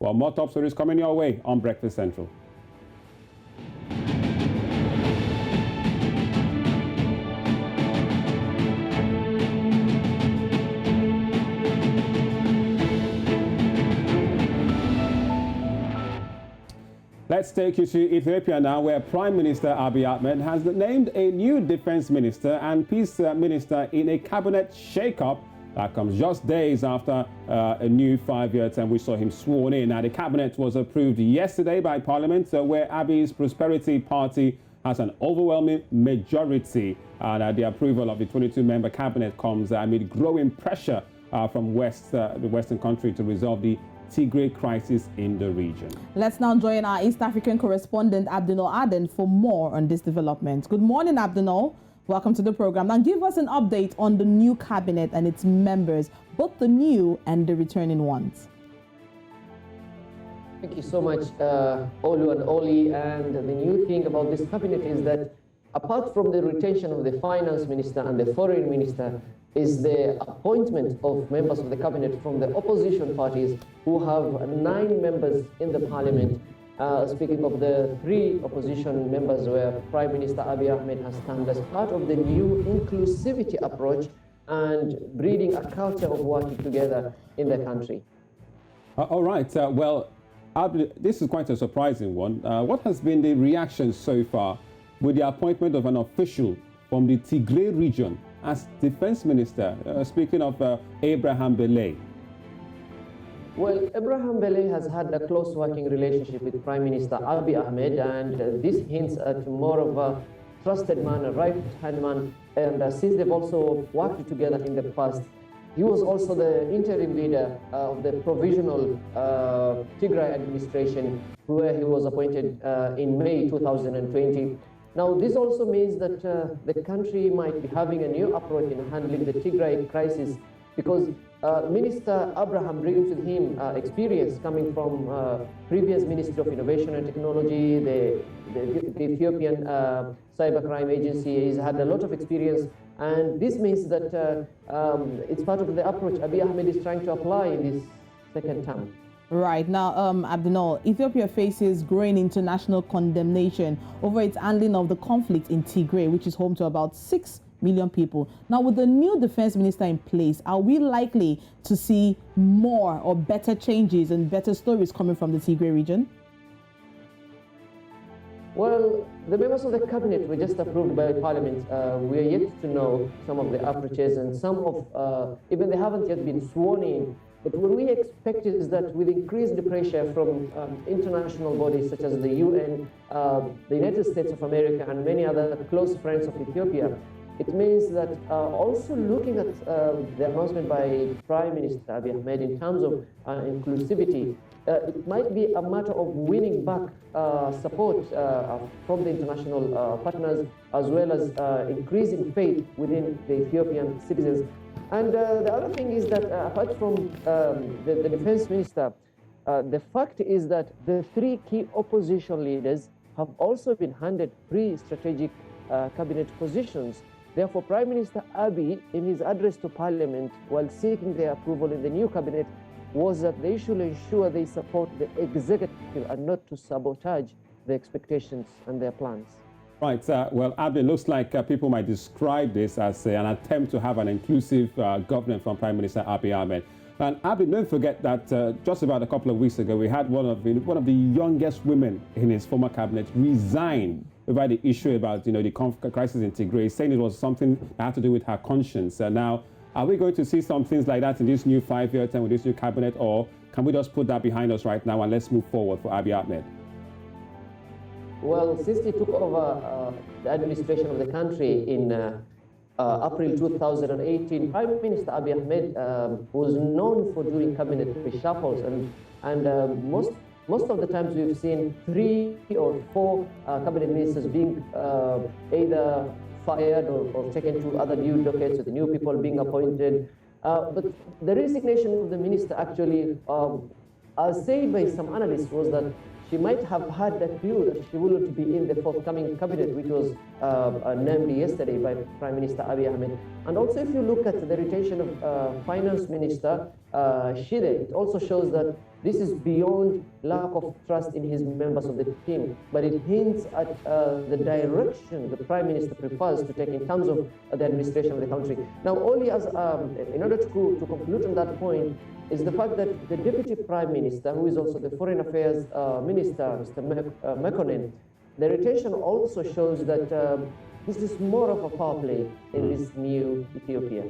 Well, more top stories coming your way on Breakfast Central. Let's take you to Ethiopia now, where Prime Minister Abiy Ahmed has named a new defense minister and peace minister in a cabinet shake-up that comes just days after a new 5-year term. We saw him sworn in. Now, the cabinet was approved yesterday by Parliament, where Abiy's Prosperity Party has an overwhelming majority. And the approval of the 22-member cabinet comes amid growing pressure from the Western country to resolve the Tigray crisis in the region. Let's now join our East African correspondent Abdinol Aden for more on this development. Good morning, Abdinol. Welcome to the program. Now give us an update on the new cabinet and its members, both the new and the returning ones. Thank you so much, Olu and Oli. And the new thing about this cabinet is that apart from the retention of the finance minister and the foreign minister, is the appointment of members of the cabinet from the opposition parties, who have 9 members in the parliament. Speaking of the 3 opposition members, where Prime Minister Abiy Ahmed has stand as part of the new inclusivity approach and breeding a culture of working together in the country. All right. Well, this is quite a surprising one. What has been the reaction so far with the appointment of an official from the Tigray region as defense minister? Speaking of Abraham Bele. Well, Abraham Bele has had a close working relationship with Prime Minister Abiy Ahmed, and this hints at more of a trusted man, a right-hand man, and since they've also worked together in the past. He was also the interim leader of the provisional Tigray administration, where he was appointed in May 2020. Now, this also means that the country might be having a new approach in handling the Tigray crisis, because Minister Abraham brings with him experience coming from previous Ministry of Innovation and Technology, the Ethiopian cybercrime agency. He's had a lot of experience, and this means that it's part of the approach Abiy Ahmed is trying to apply in this second term. Right. Now, Abdinol, Ethiopia faces growing international condemnation over its handling of the conflict in Tigray, which is home to about 6 million people. Now, with the new defense minister in place, are we likely to see more or better changes and better stories coming from the Tigray region? Well, the members of the cabinet were just approved by Parliament. We are yet to know some of the approaches, and some of, even they haven't yet been sworn in. But what we expect is that with increased pressure from international bodies such as the UN, the United States of America, and many other close friends of Ethiopia, it means that also looking at the announcement by Prime Minister Abiy Ahmed in terms of inclusivity, it might be a matter of winning back support from the international partners, as well as increasing faith within the Ethiopian citizens. And the other thing is that apart from the defense minister, the fact is that the 3 key opposition leaders have also been handed 3 strategic cabinet positions. Therefore, Prime Minister Abiy, in his address to Parliament, while seeking their approval in the new cabinet, was that they should ensure they support the executive and not to sabotage the expectations and their plans. Right. Well, Abdi, looks like people might describe this as an attempt to have an inclusive government from Prime Minister Abiy Ahmed. And Abdi, don't forget that just about a couple of weeks ago, we had one of the youngest women in his former cabinet resign over the issue about the crisis in Tigray, saying it was something that had to do with her conscience. Now, are we going to see some things like that in this new 5-year term with this new cabinet, or can we just put that behind us right now and let's move forward for Abiy Ahmed? Well, since he took over the administration of the country in April 2018, Prime Minister Abiy Ahmed was known for doing cabinet reshuffles, and most of the times we've seen 3 or 4 cabinet ministers being either fired or taken to other new dockets, with the new people being appointed. But the resignation of the minister actually, as said by some analysts, was that she might have had a clue that she wouldn't be in the forthcoming cabinet, which was named yesterday by Prime Minister Abiy Ahmed. And also, if you look at the retention of finance minister, Shide, it also shows that this is beyond lack of trust in his members of the team, but it hints at the direction the Prime Minister prefers to take in terms of the administration of the country. Now, only as, in order to conclude on that point, is the fact that the Deputy Prime Minister, who is also the Foreign Affairs Minister, Mr. Mekonnen, the retention also shows that this is more of a power play in this new Ethiopia.